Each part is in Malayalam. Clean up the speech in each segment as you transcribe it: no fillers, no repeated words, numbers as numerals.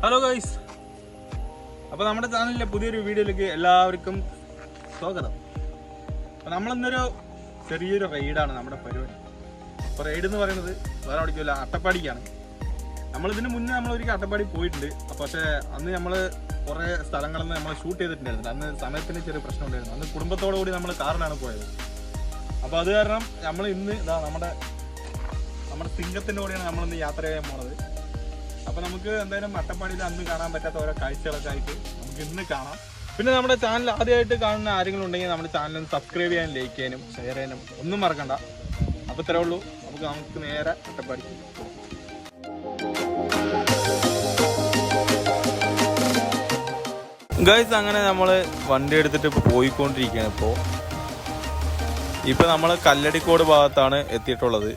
ഹലോ ഗൈസ്, അപ്പോൾ നമ്മുടെ ചാനലിലെ പുതിയൊരു വീഡിയോയിലേക്ക് എല്ലാവർക്കും സ്വാഗതം. അപ്പോൾ നമ്മളിന്നൊരു ചെറിയൊരു റൈഡാണ് നമ്മുടെ പരിപാടി. അപ്പോൾ റൈഡ് എന്ന് പറയുന്നത് വേറെ എവിടേക്കില്ല, അട്ടപ്പാടിക്കാണ്. നമ്മളിതിന് മുന്നേ നമ്മളൊരിക്കൽ അട്ടപ്പാടി പോയിട്ടുണ്ട്. പക്ഷേ അന്ന് നമ്മൾ കുറേ സ്ഥലങ്ങളിൽ നമ്മൾ ഷൂട്ട് ചെയ്തിട്ടുണ്ടായിരുന്നു. അന്ന് സമയത്തിന് ചെറിയ പ്രശ്നം ഉണ്ടായിരുന്നു. അന്ന് കുടുംബത്തോടു കൂടി നമ്മൾ കാറിനാണ് പോയത്. അപ്പോൾ അത് കാരണം നമ്മൾ ഇന്ന് നമ്മുടെ സിംഗത്തിൻ്റെ കൂടെയാണ് നമ്മളിന്ന് യാത്ര ചെയ്യാൻ പോണത്. അപ്പോൾ നമുക്ക് എന്തായാലും അട്ടപ്പാടിയിൽ അന്ന് കാണാൻ പറ്റാത്ത ഓരോ കാഴ്ചകളൊക്കെ ആയിട്ട് നമുക്ക് ഇന്ന് കാണാം. പിന്നെ നമ്മുടെ ചാനൽ ആദ്യമായിട്ട് കാണുന്ന ആരെങ്കിലും ഉണ്ടെങ്കിൽ നമ്മുടെ ചാനൽ സബ്സ്ക്രൈബ് ചെയ്യാനും ലൈക്ക് ചെയ്യാനും ഷെയർ ചെയ്യാനും ഒന്നും മറക്കണ്ട. അപ്പോൾ ഇത്രേ ഉള്ളൂ. നമുക്ക് നേരെ അട്ടപ്പാടിക്ക് പോകാം. ഗൈസ്, അങ്ങനെ നമ്മൾ വണ്ടി എടുത്തിട്ട് പോയിക്കൊണ്ടിരിക്കുകയാണ്. ഇപ്പോൾ നമ്മൾ കല്ലടിക്കോട് ഭാഗത്താണ് എത്തിയിട്ടുള്ളത്.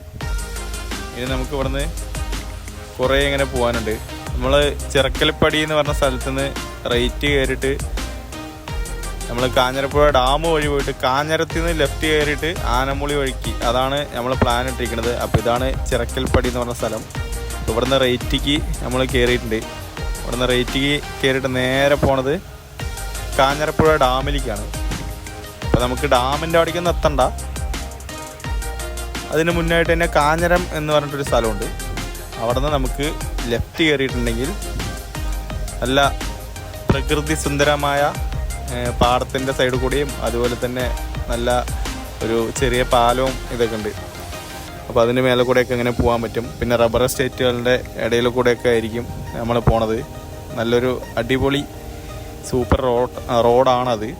ഇനി നമുക്ക് ഇവിടുന്ന് കുറേ ഇങ്ങനെ പോകാനുണ്ട്. നമ്മൾ ചിറക്കൽപ്പടി എന്ന് പറഞ്ഞ സ്ഥലത്ത് നിന്ന് റൈറ്റ് കയറിയിട്ട് നമ്മൾ കാഞ്ഞിരപ്പുഴ ഡാം വഴി പോയിട്ട് കാഞ്ഞിരത്തിൽ നിന്ന് ലെഫ്റ്റ് കയറിയിട്ട് ആനമുളി വഴിക്ക്, അതാണ് നമ്മൾ പ്ലാൻ ഇട്ടിരിക്കുന്നത്. അപ്പോൾ ഇതാണ് ചിറക്കൽപ്പടി എന്ന് പറഞ്ഞ സ്ഥലം. അപ്പോൾ ഇവിടുന്ന് റൈറ്റിക്ക് നമ്മൾ കയറിയിട്ടുണ്ട്. ഇവിടുന്ന് റൈറ്റിക്ക് കയറിയിട്ട് നേരെ പോണത് കാഞ്ഞിരപ്പുഴ ഡാമിലേക്കാണ്. അപ്പോൾ നമുക്ക് ഡാമിൻ്റെ അവിടേക്കൊന്നും എത്തണ്ട. അതിന് മുന്നായിട്ട് തന്നെ കാഞ്ഞിരം എന്ന് പറഞ്ഞിട്ടൊരു സ്ഥലമുണ്ട്. അവിടെ നിന്ന് നമുക്ക് ലെഫ്റ്റ് കയറിയിട്ടുണ്ടെങ്കിൽ നല്ല പ്രകൃതി സുന്ദരമായ പാടത്തിൻ്റെ സൈഡ് കൂടിയും അതുപോലെ തന്നെ നല്ല ഒരു ചെറിയ പാലവും ഇതൊക്കെ ഉണ്ട്. അപ്പോൾ അതിന് മേലെ കൂടെയൊക്കെ ഇങ്ങനെ പോകാൻ പറ്റും. പിന്നെ റബ്ബർ എസ്റ്റേറ്റുകളുടെ ഇടയിൽ കൂടെയൊക്കെ ആയിരിക്കും നമ്മൾ പോണത്. നല്ലൊരു അടിപൊളി സൂപ്പർ റോഡാണത്.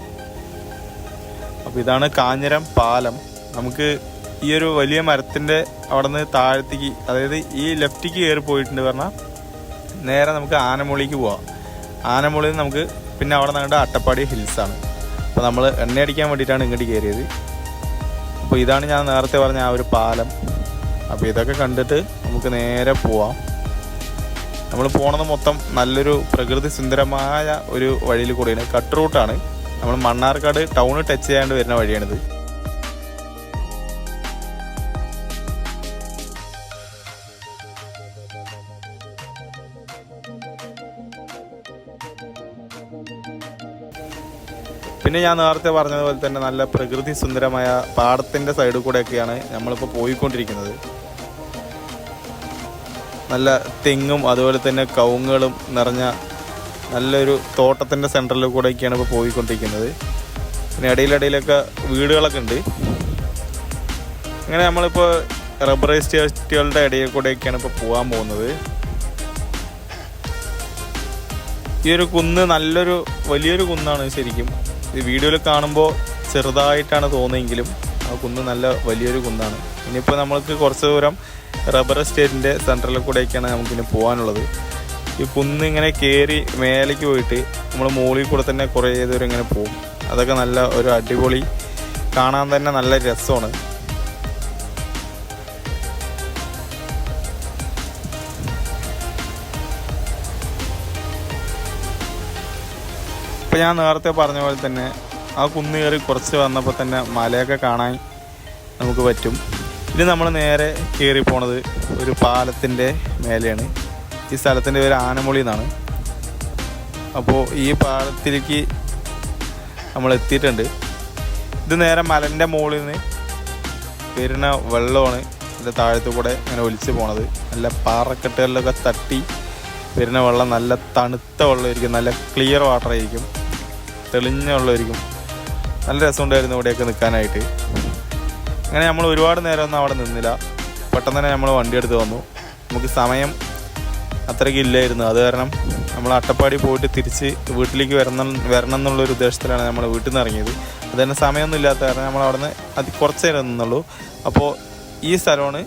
അപ്പോൾ ഇതാണ് കാഞ്ഞിരം പാലം. നമുക്ക് ഈ ഒരു വലിയ മരത്തിൻ്റെ അവിടെ നിന്ന് താഴത്തേക്ക്, അതായത് ഈ ലെഫ്റ്റിക്ക് കയറി പോയിട്ടുണ്ട് പറഞ്ഞാൽ നേരെ നമുക്ക് ആനമുളിക്ക് പോവാം. ആനമുളിയിൽ നമുക്ക് പിന്നെ അവിടെ നിന്നുകൊണ്ട് അട്ടപ്പാടി ഹിൽസാണ്. അപ്പോൾ നമ്മൾ എണ്ണയടിക്കാൻ വേണ്ടിയിട്ടാണ് ഇങ്ങോട്ട് കയറിയത്. അപ്പോൾ ഇതാണ് ഞാൻ നേരത്തെ പറഞ്ഞ ആ ഒരു പാലം. അപ്പോൾ ഇതൊക്കെ കണ്ടിട്ട് നമുക്ക് നേരെ പോവാം. നമ്മൾ പോണത് മൊത്തം നല്ലൊരു പ്രകൃതി സുന്ദരമായ ഒരു വഴിയിൽ കൂടെയാണ്. കട്ട് റൂട്ടാണ്. നമ്മൾ മണ്ണാർക്കാട് ടൗൺ ടച്ച് ചെയ്യാണ്ട് വരുന്ന വഴിയാണിത്. പിന്നെ ഞാൻ നേരത്തെ പറഞ്ഞതുപോലെ തന്നെ നല്ല പ്രകൃതി സുന്ദരമായ പാടത്തിൻ്റെ സൈഡിൽ കൂടെയൊക്കെയാണ് നമ്മളിപ്പോൾ പോയിക്കൊണ്ടിരിക്കുന്നത്. നല്ല തെങ്ങും അതുപോലെ തന്നെ കവുങ്ങുകളും നിറഞ്ഞ നല്ലൊരു തോട്ടത്തിൻ്റെ സെൻറ്ററിൽ കൂടെയൊക്കെയാണ് ഇപ്പോൾ പോയിക്കൊണ്ടിരിക്കുന്നത്. പിന്നെ ഇടയിലിടയിലൊക്കെ വീടുകളൊക്കെ ഉണ്ട്. അങ്ങനെ നമ്മളിപ്പോൾ റബ്ബർ എസ്റ്റേറ്റുകളുടെ ഇടയിൽ കൂടെയൊക്കെയാണ് ഇപ്പോൾ പോകാൻ പോകുന്നത്. ഈ ഒരു കുന്ന് നല്ലൊരു വലിയൊരു കുന്നാണ്. ശരിക്കും ഈ വീഡിയോയിൽ കാണുമ്പോൾ ചെറുതായിട്ടാണ് തോന്നിയെങ്കിലും ആ കുന്ന് നല്ല വലിയൊരു കുന്നാണ്. ഇനിയിപ്പോൾ നമ്മൾക്ക് കുറച്ച് ദൂരം റബ്ബർ എസ്റ്റേറ്റിൻ്റെ സെൻറ്ററിൽ കൂടെയൊക്കെയാണ് നമുക്കിനി പോകാനുള്ളത്. ഈ കുന്ന് ഇങ്ങനെ കയറി മേലേക്ക് പോയിട്ട് നമ്മൾ മുകളിൽ കൂടെ തന്നെ കുറേ ദൂരം ഇങ്ങനെ പോകും. അതൊക്കെ നല്ല ഒരു അടിപൊളി, കാണാൻ തന്നെ നല്ല രസമാണ്. ഇപ്പം ഞാൻ നേരത്തെ പറഞ്ഞ പോലെ തന്നെ ആ കുന്ന് കയറി കുറച്ച് വന്നപ്പോൾ തന്നെ മലയൊക്കെ കാണാൻ നമുക്ക് പറ്റും. ഇത് നമ്മൾ നേരെ കയറി പോണത് ഒരു പാലത്തിൻ്റെ മേലെയാണ്. ഈ സ്ഥലത്തിൻ്റെ പേര് ആനമുളി എന്നാണ്. അപ്പോൾ ഈ പാലത്തിലേക്ക് നമ്മൾ എത്തിയിട്ടുണ്ട്. ഇത് നേരെ മലൻ്റെ മുകളിൽ നിന്ന് വരുന്ന വെള്ളമാണ് ഇതിൻ്റെ താഴത്തു കൂടെ ഇങ്ങനെ ഒലിച്ച് പോണത്. നല്ല പാറക്കെട്ടുകളിലൊക്കെ തട്ടി വരുന്ന വെള്ളം നല്ല തണുത്ത വെള്ളമായിരിക്കും. നല്ല ക്ലിയർ വാട്ടർ ആയിരിക്കും, തെളിഞ്ഞ വെള്ളമായിരിക്കും. നല്ല രസമുണ്ടായിരുന്നു ഇവിടെയൊക്കെ നിൽക്കാനായിട്ട്. അങ്ങനെ നമ്മൾ ഒരുപാട് നേരമൊന്നും അവിടെ നിന്നില്ല. പെട്ടെന്ന് തന്നെ നമ്മൾ വണ്ടി എടുത്ത് വന്നു. നമുക്ക് സമയം അത്രയ്ക്ക് ഇല്ലായിരുന്നു. അത് കാരണം നമ്മൾ അട്ടപ്പാടി പോയിട്ട് തിരിച്ച് വീട്ടിലേക്ക് വരണം എന്നുള്ളൊരു ഉദ്ദേശത്തിലാണ് നമ്മൾ വീട്ടിൽ നിന്ന് ഇറങ്ങിയത്. അത് തന്നെ സമയമൊന്നും ഇല്ലാത്ത കാരണം നമ്മൾ അവിടെ നിന്ന് കുറച്ച് നേരം നിന്നുള്ളൂ. അപ്പോൾ ഈ സ്ഥലമാണ്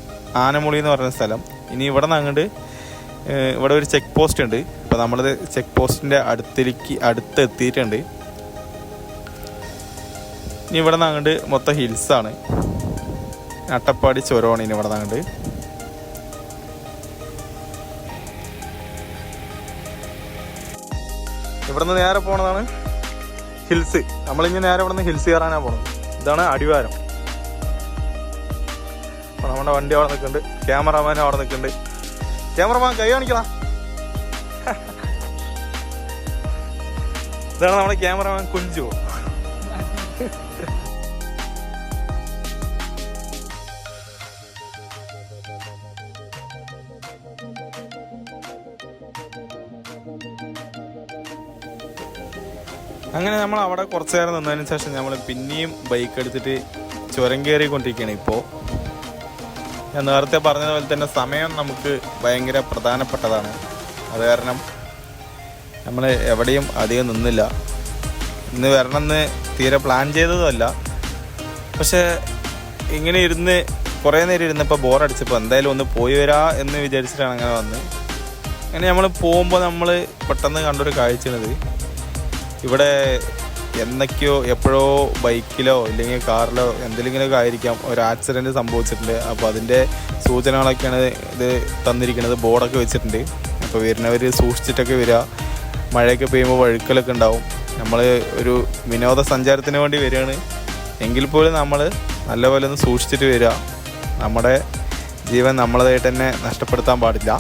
ആനമുളി എന്ന് പറയുന്ന സ്ഥലം. ഇനി ഇവിടെ നിന്ന് അങ്ങോട്ട് ഇവിടെ ഒരു ചെക്ക് പോസ്റ്റ് ഉണ്ട്. അപ്പോൾ നമ്മളത് ചെക്ക് പോസ്റ്റിൻ്റെ അടുത്ത് എത്തിയിട്ടുണ്ട്. ഇനി ഇവിടെ നിന്ന് അങ്ങോട്ട് മൊത്തം ഹിൽസാണ്. അട്ടപ്പാടി ചുരമാണ് ഇനി ഇവിടെ നിന്ന് അങ്ങോട്ട്. ഇവിടെ നിന്ന് നേരെ പോണതാണ് ഹിൽസ്. നമ്മളിങ്ങനെ നേരെ ഇവിടെ നിന്ന് ഹിൽസ് കയറാനാണ് പോണത്. ഇതാണ് അടിവാരം. അപ്പോൾ നമ്മുടെ വണ്ടി അവിടെ നിൽക്കുന്നുണ്ട്, ക്യാമറാമാൻ അവിടെ നിൽക്കുന്നുണ്ട്. ക്യാമറമാൻ കൈ കാണിക്കണം. ഇതാണ് നമ്മുടെ ക്യാമറമാൻ കുഞ്ചു. അങ്ങനെ നമ്മൾ അവിടെ കുറച്ച് നേരം നിന്നതിന് ശേഷം നമ്മൾ പിന്നെയും ബൈക്ക് എടുത്തിട്ട് ചുരം കയറിക്കൊണ്ടിരിക്കുകയാണ്. ഇപ്പോൾ ഞാൻ നേരത്തെ പറഞ്ഞതുപോലെ തന്നെ സമയം നമുക്ക് ഭയങ്കര പ്രധാനപ്പെട്ടതാണ്. അത് കാരണം നമ്മൾ എവിടെയും അധികം നിന്നില്ല. ഇന്ന് വരണമെന്ന് തീരെ പ്ലാൻ ചെയ്തതുമല്ല. പക്ഷേ ഇങ്ങനെ ഇരുന്ന് കുറേ നേരം ഇരുന്നപ്പോൾ ബോറടിച്ചപ്പോൾ എന്തായാലും ഒന്ന് പോയി വരാ എന്ന് വിചാരിച്ചിട്ടാണ് അങ്ങനെ വന്ന്. അങ്ങനെ നമ്മൾ പോകുമ്പോൾ നമ്മൾ പെട്ടെന്ന് കണ്ടൊരു കാഴ്ചയാണിത്. ഇവിടെ എന്നൊക്കെയോ എപ്പോഴോ ബൈക്കിലോ ഇല്ലെങ്കിൽ കാറിലോ എന്തെങ്കിലുമൊക്കെ ആയിരിക്കാം ഒരു ആക്സിഡൻറ്റ് സംഭവിച്ചിട്ടുണ്ട്. അപ്പോൾ അതിൻ്റെ സൂചനകളൊക്കെയാണ് ഇത് തന്നിരിക്കുന്നത്. ബോർഡൊക്കെ വെച്ചിട്ടുണ്ട്. അപ്പോൾ വരുന്നവർ സൂക്ഷിച്ചിട്ടൊക്കെ വരിക. മഴയൊക്കെ പെയ്യുമ്പോൾ വഴുക്കലൊക്കെ ഉണ്ടാവും. നമ്മൾ ഒരു വിനോദസഞ്ചാരത്തിന് വേണ്ടി വരികയാണ് എങ്കിൽ പോലും നമ്മൾ നല്ലപോലെ ഒന്ന് സൂക്ഷിച്ചിട്ട് വരിക. നമ്മുടെ ജീവൻ നമ്മളതായിട്ട് തന്നെ നഷ്ടപ്പെടുത്താൻ പാടില്ല.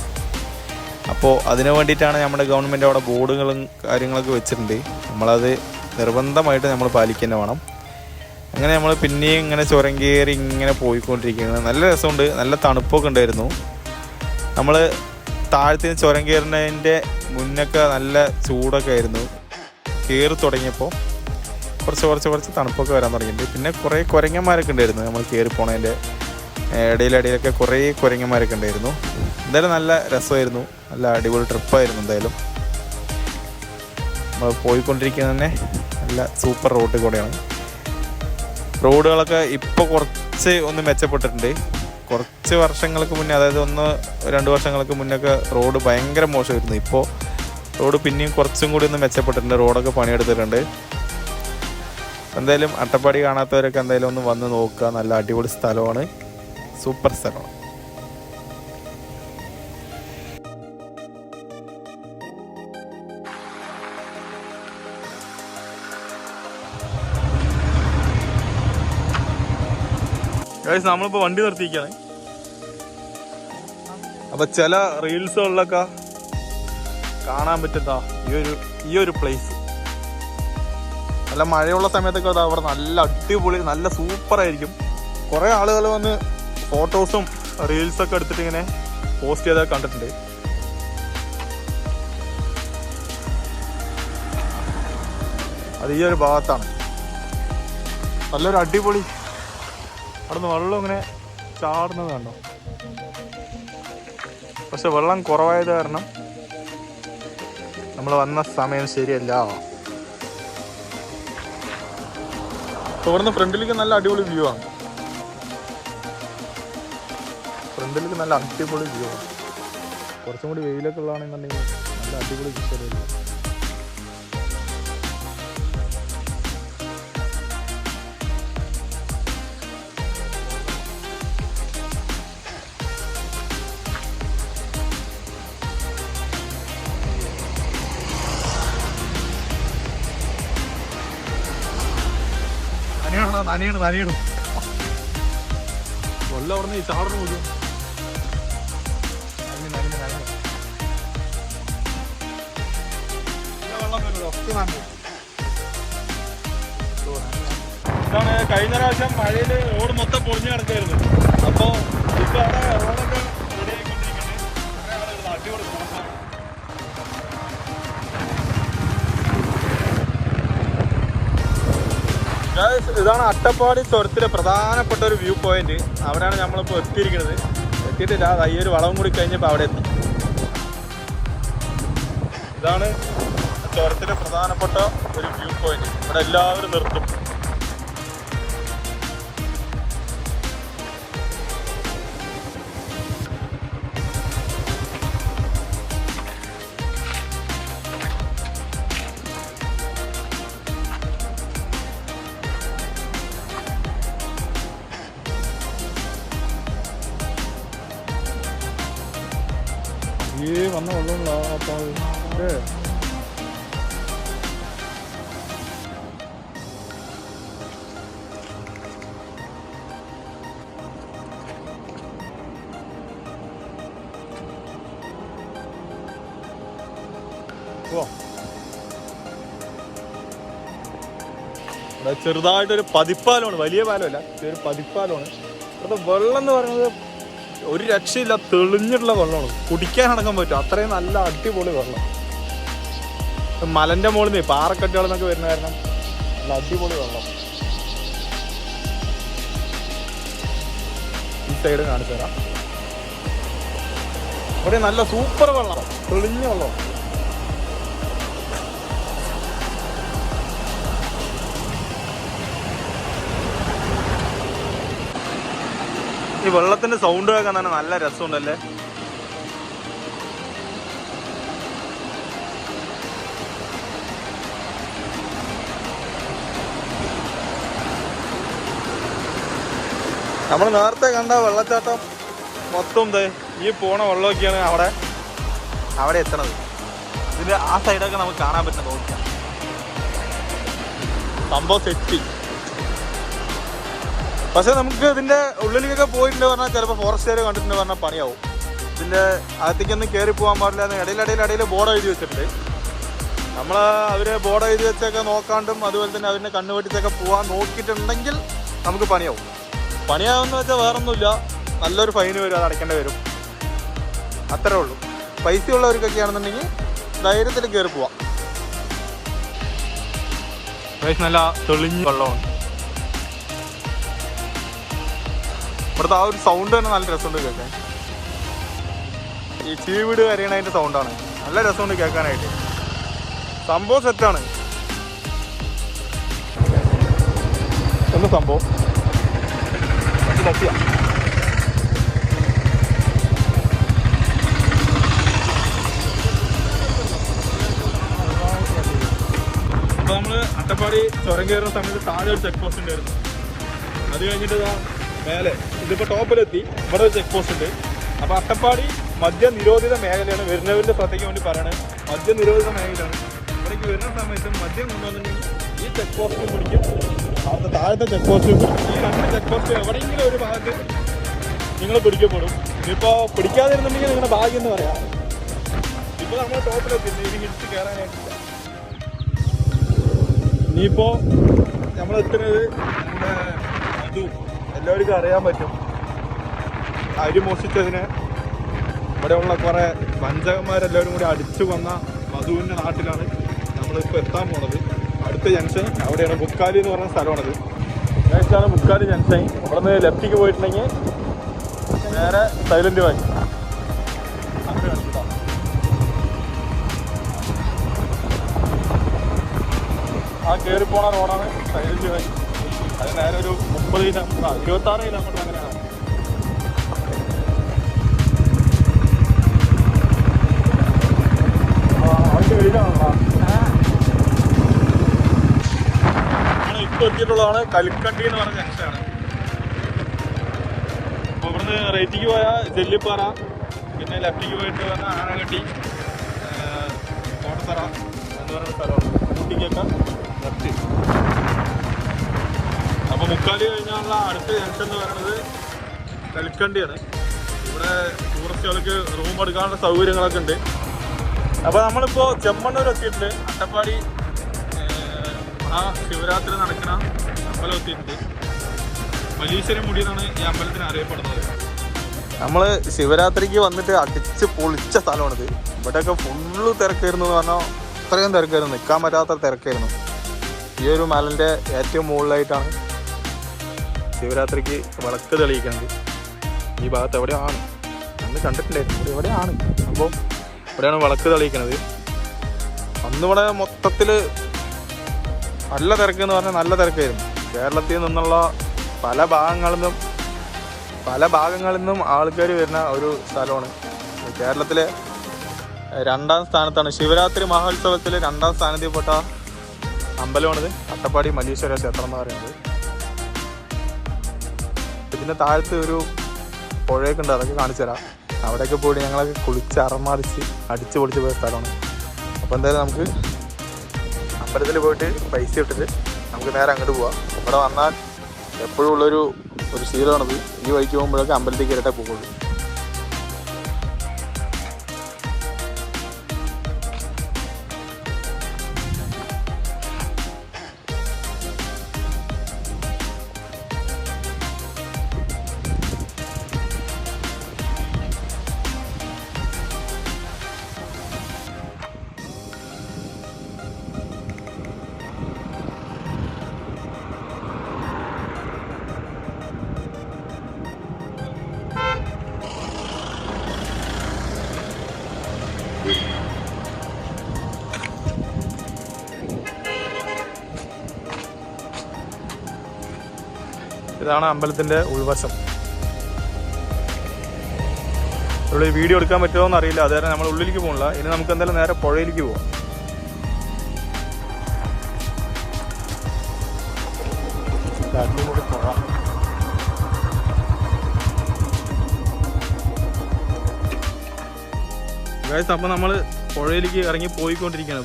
അപ്പോൾ അതിനു വേണ്ടിയിട്ടാണ് നമ്മുടെ ഗവൺമെൻറ് അവിടെ ബോർഡുകളും കാര്യങ്ങളൊക്കെ വെച്ചിട്ടുണ്ട്. നമ്മളത് നിർബന്ധമായിട്ട് നമ്മൾ പാലിക്കുക വേണം. അങ്ങനെ നമ്മൾ പിന്നെയും ഇങ്ങനെ ചുരം കയറി ഇങ്ങനെ പോയിക്കൊണ്ടിരിക്കുന്നത്. നല്ല രസമുണ്ട്. നല്ല തണുപ്പൊക്കെ ഉണ്ടായിരുന്നു. നമ്മൾ താഴത്തിന് ചുരം കയറുന്നതിൻ്റെ മുന്നൊക്കെ നല്ല ചൂടൊക്കെ ആയിരുന്നു. കയറി തുടങ്ങിയപ്പോൾ കുറച്ച് തണുപ്പൊക്കെ വരാൻ തുടങ്ങിയിട്ടുണ്ട്. പിന്നെ കുറേ കുരങ്ങന്മാരൊക്കെ ഉണ്ടായിരുന്നു. നമ്മൾ കയറി പോണതിൻ്റെ ഇടയിലടിയിലൊക്കെ കുറേ കുരങ്ങന്മാരൊക്കെ ഉണ്ടായിരുന്നു. എന്തായാലും നല്ല രസമായിരുന്നു. നല്ല അടിപൊളി ട്രിപ്പായിരുന്നു. എന്തായാലും നമ്മൾ പോയിക്കൊണ്ടിരിക്കുന്നത് തന്നെ നല്ല സൂപ്പർ റോഡ് കൂടെയാണ്. റോഡുകളൊക്കെ ഇപ്പോൾ കുറച്ച് ഒന്ന് മെച്ചപ്പെട്ടിട്ടുണ്ട്. കുറച്ച് വർഷങ്ങൾക്ക് മുന്നേ, അതായത് 1-2 വർഷങ്ങൾക്ക് മുന്നൊക്കെ റോഡ് ഭയങ്കര മോശമായിരുന്നു. ഇപ്പോൾ റോഡ് പിന്നെയും കുറച്ചും കൂടി ഒന്ന് മെച്ചപ്പെട്ടിട്ടുണ്ട്. റോഡൊക്കെ പണിയെടുത്തിട്ടുണ്ട്. എന്തായാലും അട്ടപ്പാടി കാണാത്തവരൊക്കെ എന്തായാലും ഒന്ന് വന്ന് നോക്കുക. നല്ല അടിപൊളി സ്ഥലമാണ്. സൂപ്പർ സ്ഥലമാണ്. നമ്മളിപ്പോൾ വണ്ടി നിർത്തിയിരിക്കുകയാണ്. അപ്പോൾ ചില റീൽസുകളിലൊക്കെ കാണാൻ പറ്റുന്ന ഈ ഒരു പ്ലേസ് നല്ല മഴയുള്ള സമയത്തൊക്കെ അത് അവിടെ നല്ല അടിപൊളി നല്ല സൂപ്പറായിരിക്കും. കുറേ ആളുകൾ വന്ന് ഫോട്ടോസും റീൽസൊക്കെ എടുത്തിട്ട് ഇങ്ങനെ പോസ്റ്റ് ചെയ്തൊക്കെ കണ്ടിട്ടുണ്ട്. അത് ഈ ഒരു ഭാഗത്താണ്. നല്ലൊരു അടിപൊളി അവിടെ നിന്ന് വെള്ളം ഇങ്ങനെ ചാടുന്നത് കണ്ടോ. പക്ഷെ വെള്ളം കുറവായത് കാരണം നമ്മൾ വന്ന സമയം ശരിയല്ല. ഇവിടുന്ന് ഫ്രണ്ടിലേക്ക് നല്ല അടിപൊളി വ്യൂ ആണ്. ഫ്രണ്ടിലേക്ക് നല്ല അടിപൊളി വ്യൂ ആണ്. കുറച്ചും കൂടി വെയിലൊക്കെ ഉള്ളതാണെന്നുണ്ടെങ്കിൽ നല്ല അടിപൊളി വിഷ്വലായിരിക്കും. നനയണം കൊല്ലം അവിടെ നിന്ന് ഈ ചാടണം നോക്കും. ഇതാണ് കഴിഞ്ഞ പ്രാവശ്യം മഴയിൽ റോഡ് മൊത്തം പൊളിഞ്ഞു കിടക്കായിരുന്നു. അപ്പോൾ ഇപ്പോൾ അവിടെ റോഡൊക്കെ റെഡിയായിക്കൊണ്ടിരിക്കുന്നത്. അടിപൊളി സ്ഥലമാണ്. ഇതാണ് അട്ടപ്പാടി ചുരത്തിലെ പ്രധാനപ്പെട്ട ഒരു വ്യൂ പോയിന്റ്. അവിടെയാണ് നമ്മളിപ്പോൾ എത്തിയിരിക്കുന്നത്. എത്തിയിട്ടില്ല. ഈ ഒരു വളവും കൂടി കഴിഞ്ഞപ്പോൾ അവിടെ എത്തി. ഇതാണ് ചുരത്തിലെ പ്രധാനപ്പെട്ട ഒരു വ്യൂ പോയിന്റ്. ഇവിടെ എല്ലാവരും നിർത്തും. വന്ന വെള്ളമുള്ള അപ്പോൾ ചെറുതായിട്ടൊരു പതിപ്പാലമാണ്, വലിയ പാലമല്ല, ഒരു പതിപ്പാലമാണ്. ഇവിടുത്തെ വെള്ളം എന്ന് പറയുന്നത് ഒരു രക്ഷയില്ല, തെളിഞ്ഞിട്ടുള്ള വെള്ളമാണ്, കുടിക്കാൻ അടക്കാൻ പറ്റും, അത്രയും നല്ല അടിപൊളി വെള്ളം. മലൻ്റെ മുകളിൽ നിന്ന് പാറക്കെട്ടുകളിൽ നിന്നൊക്കെ വരുന്ന കാരണം നല്ല അടിപൊളി വെള്ളം. ഈ സൈഡ് കാണിച്ചു തരാം. ഇവിടെ നല്ല സൂപ്പർ വെള്ളം, തെളിഞ്ഞ വെള്ളം. ഈ വെള്ളത്തിന്റെ സൗണ്ട് കേൾക്കാൻ തന്നെ നല്ല രസമുണ്ടല്ലേ. നമ്മൾ നേരത്തെ കണ്ട വെള്ളച്ചാട്ടം മൊത്തം ഈ പോണ വെള്ളമൊക്കെയാണ് അവിടെ എത്തണത്. ഇതിന്റെ ആ സൈഡൊക്കെ നമുക്ക് കാണാൻ പറ്റുന്ന നോക്കാം. സംഭവം സെറ്റി. പക്ഷെ നമുക്ക് ഇതിന്റെ ഉള്ളിലേക്കൊക്കെ പോയിട്ടുണ്ട് പറഞ്ഞാൽ ചിലപ്പോൾ ഫോറസ്റ്റുകാർ കണ്ടിട്ടുണ്ട് പറഞ്ഞാൽ പണിയാവും. ഇതിന്റെ അകത്തേക്കൊന്നും കയറി പോകാൻ പാടില്ല എന്ന് ഇടയിൽ ബോർഡ് എഴുതി വെച്ചിട്ടുണ്ട്. അവര് ബോർഡ് എഴുതി വെച്ചൊക്കെ നോക്കാണ്ടും അതുപോലെ തന്നെ അവരുടെ കണ്ണുവെട്ടിച്ചൊക്കെ പോകാൻ നോക്കിയിട്ടുണ്ടെങ്കിൽ നമുക്ക് പണിയാവും. പണിയാവുമെന്ന് വെച്ചാൽ വേറൊന്നുമില്ല, നല്ലൊരു ഫൈന് വരും, അത് അടയ്ക്കേണ്ടി വരും, അത്രേ ഉള്ളൂ. പൈസ ഉള്ളവർക്കൊക്കെ ആണെന്നുണ്ടെങ്കിൽ ധൈര്യത്തിൽ കയറി പോവാം. നല്ല തെളിഞ്ഞ വെള്ളമാണ്. ഇവിടുത്തെ ആ ഒരു സൗണ്ട് തന്നെ നല്ല രസമുണ്ട് കേൾക്കാൻ. ഈ ചീവീട് കരയണതിൻ്റെ സൗണ്ടാണ്, നല്ല രസമുണ്ട് കേൾക്കാനായിട്ട്. സംഭവം സെറ്റാണ്. എന്താ സംഭവം? അപ്പോൾ നമ്മൾ അട്ടപ്പാടി ചുരം കയറുന്ന സമയത്ത് താഴെ ഒരു ചെക്ക് പോസ്റ്റ് ഉണ്ടായിരുന്നു. അത് കഴിഞ്ഞിട്ട് മേലെ ഇതിപ്പോൾ ടോപ്പിലെത്തി, ഇവിടെ ഒരു ചെക്ക് പോസ്റ്റ് ഉണ്ട്. അപ്പോൾ അട്ടപ്പാടി മദ്യനിരോധിത മേഖലയാണ്. വരുന്നവരുടെ ശ്രദ്ധയ്ക്ക് വേണ്ടി പറയണത്, മദ്യനിരോധിത മേഖലയാണ്. ഇവിടേക്ക് വരുന്ന സമയത്ത് മദ്യം കൊണ്ടുവന്നിട്ടുണ്ടെങ്കിൽ ഈ ചെക്ക് പോസ്റ്റ് പിടിക്കും, അവിടുത്തെ താഴത്തെ ചെക്ക് പോസ്റ്റ് പിടിക്കും. ഈ രണ്ട് ചെക്ക് പോസ്റ്റ് എവിടെയെങ്കിലും ഒരു ഭാഗത്ത് നിങ്ങൾ പിടിക്കപ്പെടും. ഇതിപ്പോൾ പിടിക്കാതിരുന്നുണ്ടെങ്കിൽ നിങ്ങളുടെ ഭാഗ്യം എന്ന് പറയാം. ഇപ്പോൾ നമ്മൾ ടോപ്പിലെത്തി, ഇനി ഹിൽസ് കയറാനായിട്ടില്ല. ഇനിയിപ്പോൾ നമ്മൾ എത്തുന്നത് നമ്മുടെ അതും എല്ലാവർക്കും അറിയാൻ പറ്റും. അരി മോഷിച്ചതിന് ഇവിടെയുള്ള കുറേ വഞ്ചകന്മാരെല്ലാവരും കൂടി അടിച്ചു കൊന്ന വധുവിൻ്റെ നാട്ടിലാണ് നമ്മളിപ്പോൾ എത്താൻ പോണത്. അടുത്ത ജംഗ്ഷൻ അവിടെയാണ്, മുക്കാലി എന്ന് പറയുന്ന സ്ഥലമാണത്. ാണ് മുക്കാലി ജംഗ്ഷൻ. അവിടെ നിന്ന് ലെഫ്റ്റിക്ക് പോയിട്ടുണ്ടെങ്കിൽ നേരെ സൈലന്റ് വാലി. ആ കയറി പോണ റോഡാണ് സൈലന്റ് വാലി. അത് നേരെ ഒരു 26 കിലോമീറ്റർ അങ്ങനെയാണ്. ഇപ്പോൾ എത്തിയിട്ടുള്ളതാണ് കൽക്കണ്ടി എന്ന് പറഞ്ഞ ജംഗ്ഷനാണ്. അപ്പോൾ ഇവിടുന്ന് റൈറ്റിക്ക് പോയാൽ ജെല്ലിപ്പാറ, പിന്നെ ലെഫ്റ്റിക്ക് പോയിട്ട് വന്ന ആനകട്ടി, കോട്ടത്തറ എന്ന് പറയുന്ന സ്ഥലമാണ്. ഊട്ടിക്കൊക്കെ ലെഫ്റ്റ്. അപ്പോൾ മുക്കാലി കഴിഞ്ഞാലുള്ള അടുത്ത ജംഗ്ഷൻ എന്ന് പറയുന്നത് കൽക്കണ്ടിയാണ്. ഇവിടെ ടൂറിസ്റ്റുകൾക്ക് റൂം എടുക്കാനുള്ള സൗകര്യങ്ങളൊക്കെ ഉണ്ട്. അപ്പോൾ നമ്മളിപ്പോൾ ചെമ്മണ്ണൂർ എത്തിയിട്ടുണ്ട്. അട്ടപ്പാടി ആ ശിവരാത്രി നടക്കുന്ന അമ്പലം എത്തിയിട്ടുണ്ട്. മലീശ്വരം മുടി എന്നാണ് ഈ അമ്പലത്തിന് അറിയപ്പെടുന്നത്. നമ്മൾ ശിവരാത്രിക്ക് വന്നിട്ട് അടിച്ച് പൊളിച്ച സ്ഥലമാണിത്. ഇവിടെയൊക്കെ ഫുള്ള് തിരക്കായിരുന്നു എന്ന് പറഞ്ഞാൽ അത്രയും തിരക്കായിരുന്നു, നിൽക്കാൻ പറ്റാത്ത തിരക്കായിരുന്നു. ഈ ഒരു മലൻ്റെ ഏറ്റവും മുകളിലായിട്ടാണ് ശിവരാത്രിക്ക് വിളക്ക് തെളിയിക്കുന്നത്. ഈ ഭാഗത്ത് എവിടെയാണ് അന്ന് കണ്ടിട്ടുണ്ടായിരുന്നു, എവിടെയാണ്. അപ്പോൾ ഇവിടെയാണ് വിളക്ക് തെളിയിക്കുന്നത്. അന്നിവിടെ മൊത്തത്തിൽ നല്ല തിരക്കെന്ന് പറഞ്ഞാൽ നല്ല തിരക്കായിരുന്നു. കേരളത്തിൽ നിന്നുള്ള പല ഭാഗങ്ങളിൽ നിന്നും ആൾക്കാർ വരുന്ന ഒരു സ്ഥലമാണ്. കേരളത്തിലെ 2ാം സ്ഥാനത്താണ്, ശിവരാത്രി മഹോത്സവത്തിൽ 2ാം സ്ഥാനത്തിൽപ്പെട്ട അമ്പലമാണിത്, അട്ടപ്പാടി മല്ലീശ്വര ക്ഷേത്രം എന്ന് പറയുന്നത്. ഇതിൻ്റെ താഴത്ത് ഒരു പുഴയൊക്കെ ഉണ്ട്, അതൊക്കെ കാണിച്ചു തരാം. അവിടെയൊക്കെ പോയിട്ട് ഞങ്ങളൊക്കെ കുളിച്ച് അറമാറിച്ച് അടിച്ച് പൊളിച്ച് പോയ സ്ഥലമാണ്. അപ്പോൾ എന്തായാലും നമുക്ക് അമ്പലത്തിൽ പോയിട്ട് പൈസ ഇട്ടിട്ട് നമുക്ക് നേരെ അങ്ങോട്ട് പോവാം. ഇവിടെ വന്നാൽ എപ്പോഴും ഉള്ളൊരു ശീലമാണത്. ഈ വഴിക്ക് പോകുമ്പോഴൊക്കെ അമ്പലത്തിൽ കയറിയിട്ടേ പോകുള്ളൂ. ഇതാണ് അമ്പലത്തിൻ്റെ ഉൾവശം. ഇവിടെ വീഡിയോ എടുക്കാൻ പറ്റുമോ എന്ന് അറിയില്ല, അതുകാരണം നമ്മൾ ഉള്ളിലേക്ക് പോകണില്ല. ഇനി നമുക്ക് എന്തായാലും നേരെ പുഴയിലേക്ക് പോവാം. അപ്പോൾ നമ്മൾ പുഴയിലേക്ക് ഇറങ്ങി പോയിക്കൊണ്ടിരിക്കുകയാണ്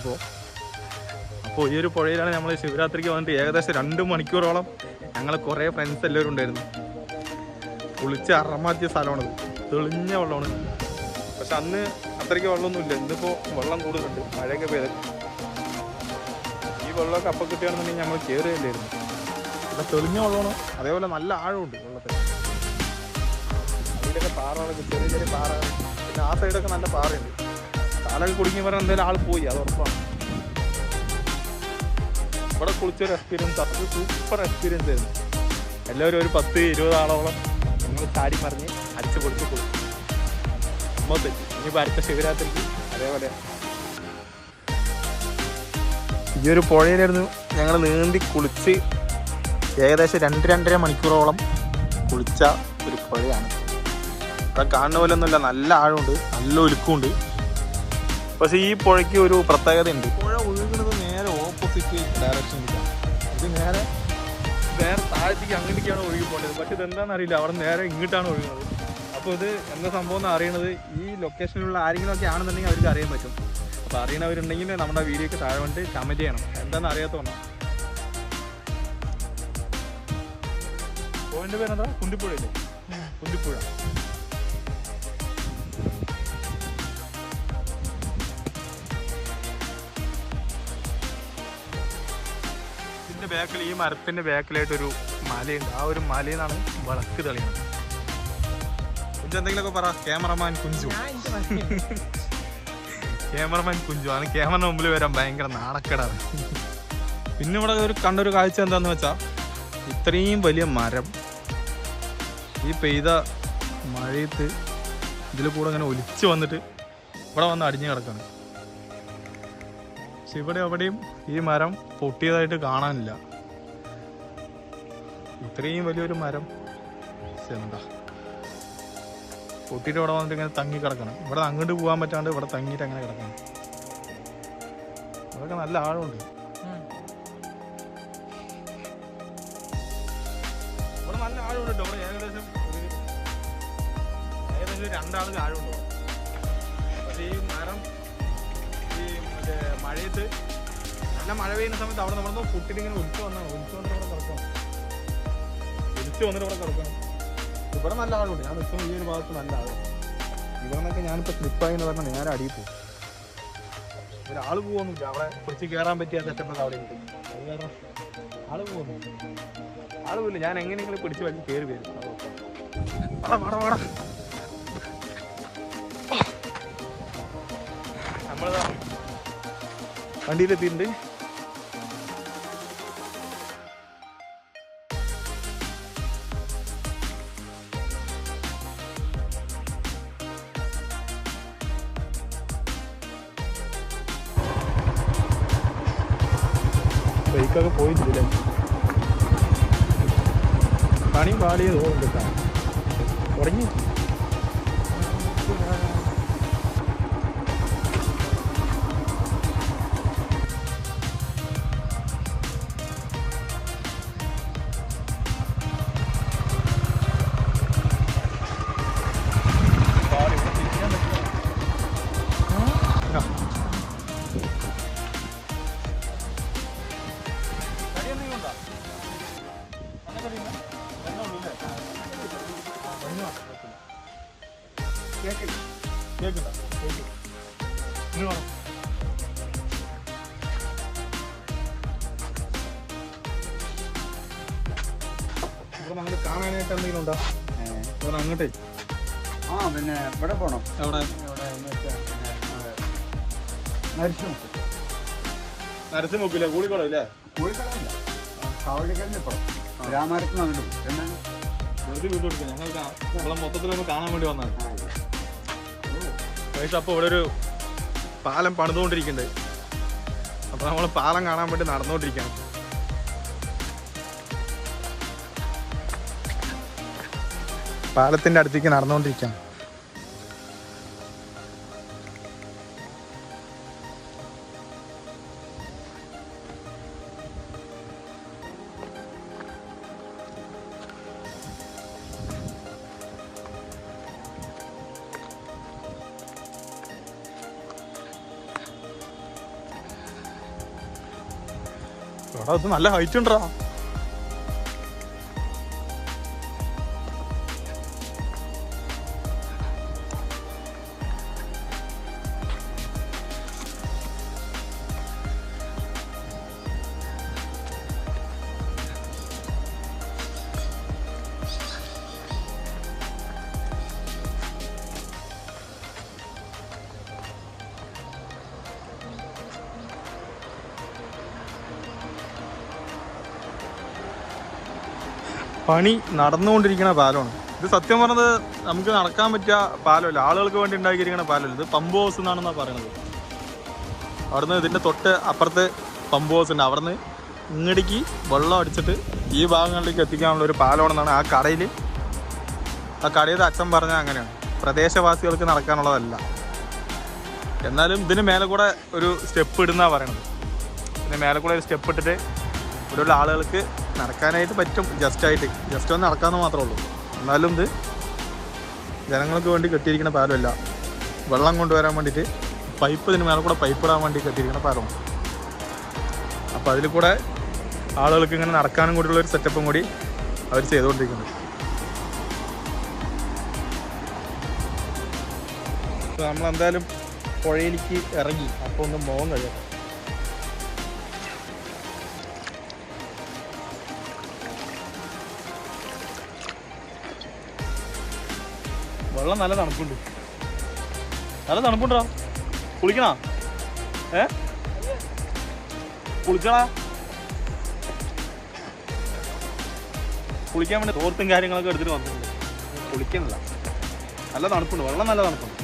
അപ്പോൾ ഈ ഒരു പുഴയിലാണ് നമ്മൾ ശിവരാത്രിക്ക് വന്നിട്ട് ഏകദേശം 2 മണിക്കൂറോളം ഞങ്ങൾ കുറേ ഫ്രണ്ട്സ് എല്ലാവരും ഉണ്ടായിരുന്നു. കുളിച്ച് അറമാറ്റിയ സ്ഥലമാണത്, തെളിഞ്ഞ വെള്ളമാണ്. പക്ഷെ അന്ന് അത്രയ്ക്ക് വെള്ളമൊന്നുമില്ല. ഇന്നിപ്പോൾ വെള്ളം കൂടുതലുണ്ട്, മഴയൊക്കെ പെയ്ത്. ഈ വെള്ളമൊക്കെ അപ്പം കിട്ടുകയാണെന്നുണ്ടെങ്കിൽ നമ്മൾ കയറുകയില്ലായിരുന്നു. ഇവിടെ തെളിഞ്ഞ വെള്ളമാണ്, അതേപോലെ നല്ല ആഴമുണ്ട് വെള്ളത്തിൽ. അതിലൊക്കെ പാറകളൊക്കെ ചെറിയ ചെറിയ പാറകൾ, പിന്നെ ആ സൈഡൊക്കെ നല്ല പാറയുണ്ട്. കാലൊക്കെ കുടുങ്ങി പറഞ്ഞാൽ എന്തായാലും ആൾ പോയി, അത് ഉറപ്പാണ്. ഇവിടെ കുളിച്ചൊരു എക്സ്പീരിയൻസ്, അത്ര സൂപ്പർ എക്സ്പീരിയൻസ് ആയിരുന്നു. എല്ലാവരും ഒരു 10-20 ആളോളം ഞങ്ങൾ ചാടി മറിഞ്ഞ് അടിച്ചു പൊളിച്ച് കുളിച്ചു. മൊത്തം ഇനിയിപ്പോൾ അടുത്ത ശിവരാത്രിക്ക് അതേപോലെ ഈ ഒരു പുഴയിലായിരുന്നു ഞങ്ങൾ നീന്തി കുളിച്ച് ഏകദേശം 2-2.5 മണിക്കൂറോളം കുളിച്ച ഒരു പുഴയാണ്. ഇവിടെ കാണുന്ന പോലെ ഒന്നുമില്ല, നല്ല ആഴമുണ്ട്, നല്ല ഒലുക്കുമുണ്ട്. പക്ഷേ ഈ പുഴയ്ക്ക് ഒരു പ്രത്യേകതയുണ്ട്. പുഴ ഒഴുകുന്നത് നേരെ ഓപ്പോസിറ്റ് ഡയറക്ഷനിലേക്കാണ്. ഇത് നേരെ താഴത്തേക്ക് അങ്ങോട്ടേക്കാണ് ഒഴുകി പോകേണ്ടത്. പക്ഷെ ഇതെന്താണെന്ന് അറിയില്ല, അവിടെ നേരെ ഇങ്ങോട്ടാണ് ഒഴുകുന്നത്. അപ്പോൾ ഇത് എന്താ സംഭവം എന്ന് അറിയണത് ഈ ലൊക്കേഷനിലുള്ള ആരെങ്കിലും ഒക്കെ ആണെന്നുണ്ടെങ്കിൽ അവർക്ക് അറിയാൻ പറ്റും. അപ്പോൾ അറിയണവരുണ്ടെങ്കിൽ നമ്മുടെ വീഡിയോക്ക് താഴെ കൊണ്ട് കമൻറ്റ് ചെയ്യണം, എന്താണെന്ന് അറിയാത്തതുകൊണ്ടാണ്. പോയിൻ്റെ പേരെന്താ? കുണ്ടിപ്പുഴയില്ലേ? കുണ്ടിപ്പുഴ. ഇതിൻ്റെ ബാക്കിൽ, ഈ മരത്തിൻ്റെ ബാക്കിലായിട്ടൊരു മലയുണ്ട്. ആ ഒരു മലയിൽ നിന്നാണ് വിളക്ക് തെളിയുന്നത്. എന്തെങ്കിലുമൊക്കെ പറ. ക്യാമറമാൻ കുഞ്ചു ആണ്. ക്യാമറ മുമ്പിൽ വരാൻ ഭയങ്കര നാണക്കേടാണ്. പിന്നെ ഇവിടെ കണ്ടൊരു കാഴ്ച എന്താന്ന് വെച്ചാൽ, ഇത്രയും വലിയ മരം ഈ പെയ്ത മഴയത്ത് ഇതിൽ കൂടെ അങ്ങനെ ഒലിച്ചു വന്നിട്ട് ഇവിടെ വന്ന് അടിഞ്ഞു കിടക്കാണ്. പക്ഷെ ഇവിടെ എവിടെയും ഈ മരം പൊട്ടിയതായിട്ട് കാണാനില്ല. ഇത്രയും വലിയൊരു മരം എന്താ പൊട്ടിയിട്ട് ഇവിടെ വന്നിട്ട് ഇങ്ങനെ തങ്ങി കിടക്കണം. ഇവിടെ അങ്ങോട്ട് പോകാൻ പറ്റാണ്ട് ഇവിടെ തങ്ങിയിട്ട് അങ്ങനെ കിടക്കണം. അതൊക്കെ നല്ല ആഴമുണ്ട്. ഇവിടെ നല്ല ആഴമുണ്ട് കേട്ടോ. ഇവിടെ ഏകദേശം 2 ആൾക്ക് ആഴമുണ്ട്. പക്ഷേ ഈ മരം ഈ മറ്റേ മഴയത്ത് നല്ല മഴ പെയ്യുന്ന സമയത്ത് അവിടെ നമ്മൾ പൊട്ടിട്ടിങ്ങനെ ഒലിച്ചു വന്നിട്ട് ഇവിടെ കിടക്കണം. ഇവിടെ നല്ല ആളുണ്ട്. ഞാൻ നിൽക്കുന്ന ഈ ഒരു ഭാഗത്ത് നല്ല ആളുണ്ട്. ഇവിടെ നിന്നൊക്കെ ഞാനിപ്പോൾ സ്ലിപ്പായെന്ന് പറഞ്ഞാൽ നേരെ അടിയിൽ പോകും. ഒരാൾ പോകുന്നില്ല. അവിടെ പിടിച്ച് കയറാൻ പറ്റിയ സെറ്റപ്പൊക്കെ അവിടെ ഉണ്ട്. അത് കാരണം ആള് പോകില്ല. ഞാൻ എങ്ങനെയെങ്കിലും പിടിച്ച് വലിച്ച് കയറി വരും. നമ്മളിതാ വണ്ടിയിലെത്തിയിട്ടുണ്ട്. ബൈക്കൊക്കെ പോയിട്ടില്ലേ? പണിയും പാടിയത് തോന്നുന്നുണ്ട്. തുടങ്ങി നമ്മൾ കാണാനായിട്ട് എന്തെങ്കിലും ഉണ്ടോ? അങ്ങോട്ടേ പിന്നെ ഇവിടെ പോണം. എവിടെ? നരസിമുക്കില്ലേ? കൂടിക്കോളം ഇല്ലേ? കോഴിക്കടമില്ല, കാവളിക്കലിനിപ്പുറം രാമാരത്തിന് അങ്ങോട്ട് എന്താണ് വെറുതെ വീട്ടിൽ കൊടുക്കുക. ഞങ്ങൾ നമ്മളെ മൊത്തത്തിലൊന്ന് കാണാൻ വേണ്ടി വന്നതാണ്. അപ്പോൾ ഇവിടെ ഒരു പാലം പണിതുകൊണ്ടിരിക്കുന്നുണ്ട്. അപ്പോൾ നമ്മൾ പാലം കാണാൻ വേണ്ടി നടന്നുകൊണ്ടിരിക്കുകയാണ്. പാലത്തിൻ്റെ അടുത്തേക്ക് നടന്നുകൊണ്ടിരിക്കുകയാണ്. എടാ ഇത് നല്ല ഹൈറ്റ് ഉണ്ടോ. പണി നടന്നുകൊണ്ടിരിക്കുന്ന പാലമാണ് ഇത്. സത്യം പറഞ്ഞത് നമുക്ക് നടക്കാൻ പറ്റിയ പാലമല്ല, ആളുകൾക്ക് വേണ്ടി ഉണ്ടാക്കിയിരിക്കുന്ന പാലമല്ല. ഇത് പമ്പ് ഹൗസ് എന്നാണെന്നാണ് പറയുന്നത്. അവിടുന്ന് ഇതിൻ്റെ തൊട്ട് അപ്പുറത്ത് പമ്പ് ഹൗസ് ഉണ്ട്. അവിടുന്ന് ഇങ്ങടിക്ക് വെള്ളം അടിച്ചിട്ട് ഈ ഭാഗങ്ങളിലേക്ക് എത്തിക്കാനുള്ള ഒരു പാലമാണെന്നാണ് ആ കടയുടെ അച്ഛൻ പറഞ്ഞാൽ. അങ്ങനെയാണ്, പ്രദേശവാസികൾക്ക് നടക്കാനുള്ളതല്ല. എന്നാലും ഇതിന് മേലെ കൂടെ ഒരു സ്റ്റെപ്പ് ഇടുന്നതാണ് പറയണത്. ഇതിന് മേലെ കൂടെ ഒരു സ്റ്റെപ്പ് ഇട്ടിട്ട് ഇവിടെയുള്ള ആളുകൾക്ക് നടക്കാനായിട്ട് പറ്റും. ജസ്റ്റ് ഒന്ന് നടക്കാമെന്ന് മാത്രമേ ഉള്ളൂ. എന്നാലും ഇത് ജനങ്ങൾക്ക് വേണ്ടി കെട്ടിയിരിക്കുന്ന പാലമല്ല, വെള്ളം കൊണ്ടുവരാൻ വേണ്ടിയിട്ട് പൈപ്പ്, ഇതിന് മേലെ കൂടെ പൈപ്പ് ഇടാൻ വേണ്ടി കെട്ടിയിരിക്കുന്ന പാലമാണ്. അപ്പോൾ അതിൽ കൂടെ ആളുകൾക്ക് ഇങ്ങനെ നടക്കാനും കൂടിയുള്ളൊരു സെറ്റപ്പും കൂടി അവർ ചെയ്തുകൊണ്ടിരിക്കുന്നത്. അപ്പോൾ നമ്മളെന്തായാലും പുഴയിലേക്ക് ഇറങ്ങി. അപ്പോൾ ഒന്ന് മോൻ കഴിയാം. വെള്ളം നല്ല തണുപ്പുണ്ട്. നല്ല തണുപ്പുണ്ടോ? കുളിക്കണോ? കുളിക്കണോ? കുളിക്കാൻ വേണ്ടി തോർത്തും കാര്യങ്ങളൊക്കെ എടുത്തിട്ട് വന്നിട്ടുണ്ട്. കുളിക്കുന്നില്ല. നല്ല തണുപ്പുണ്ട്, വെള്ളം നല്ല തണുപ്പുണ്ട്.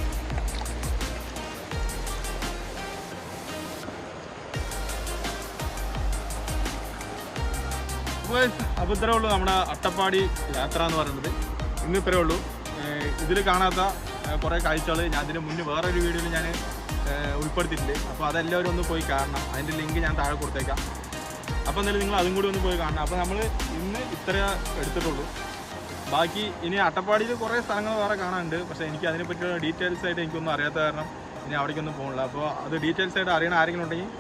അപ്പോൾ ഇത്രേ ഉള്ളൂ നമ്മുടെ അട്ടപ്പാടി യാത്ര എന്ന് പറയുന്നത്. ഇന്ന് ഇത്രേ ഉള്ളൂ. ഇതിൽ കാണാത്ത കുറേ കാഴ്ചകൾ ഞാൻ ഇതിന് മുന്നേ വേറൊരു വീഡിയോയിൽ ഞാൻ ഉൾപ്പെടുത്തിയിട്ടുണ്ട്. അപ്പോൾ അതെല്ലാവരും ഒന്ന് പോയി കാണണം. അതിൻ്റെ ലിങ്ക് ഞാൻ താഴെ കൊടുത്തേക്കാം. അപ്പോൾ എന്തായാലും നിങ്ങൾ അതും കൂടി ഒന്ന് പോയി കാണണം. അപ്പോൾ നമ്മൾ ഇന്ന് ഇത്ര എടുത്തിട്ടുള്ളൂ. ബാക്കി ഇനി അട്ടപ്പാടിയിൽ കുറേ സ്ഥലങ്ങൾ വേറെ കാണാനുണ്ട്. പക്ഷേ എനിക്ക് അതിനെപ്പറ്റിയുള്ള ഡീറ്റെയിൽസ് ആയിട്ട് എനിക്കൊന്നും അറിയാത്ത കാരണം ഇനി അവിടേക്കൊന്നും പോകണില്ല. അപ്പോൾ അത് ഡീറ്റെയിൽസ് ആയിട്ട് അറിയണ ആരെങ്കിലും ഉണ്ടെങ്കിൽ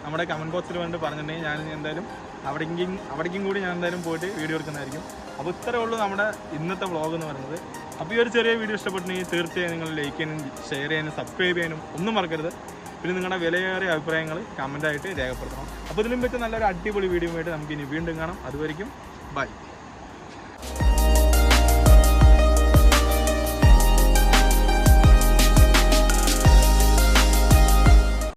നമ്മുടെ കമൻറ്റ് ബോക്സിൽ വേണ്ടി പറഞ്ഞിട്ടുണ്ടെങ്കിൽ ഞാൻ എന്തായാലും അവിടേക്കും കൂടി ഞാൻ എന്തായാലും പോയിട്ട് വീഡിയോ എടുക്കുന്നതായിരിക്കും. അപ്പോൾ ഇത്രേ ഉള്ളൂ നമ്മുടെ ഇന്നത്തെ വ്ളോഗ് എന്ന് പറയുന്നത്. അപ്പോൾ ഈ ഒരു ചെറിയ വീഡിയോ ഇഷ്ടപ്പെട്ടിട്ടുണ്ടെങ്കിൽ തീർച്ചയായും നിങ്ങൾ ലൈക്ക് ചെയ്യാനും ഷെയർ ചെയ്യാനും സബ്സ്ക്രൈബ് ചെയ്യാനും ഒന്നും മറക്കരുത്. പിന്നെ നിങ്ങളുടെ വിലയേറിയ അഭിപ്രായങ്ങൾ കമൻറ്റായിട്ട് രേഖപ്പെടുത്തണം. അപ്പോൾ ഇതിലും പറ്റി നല്ലൊരു അടിപൊളി വീഡിയോ ആയിട്ട് നമുക്ക് ഇനി വീണ്ടും കാണാം. അതുവരെയും ബൈ.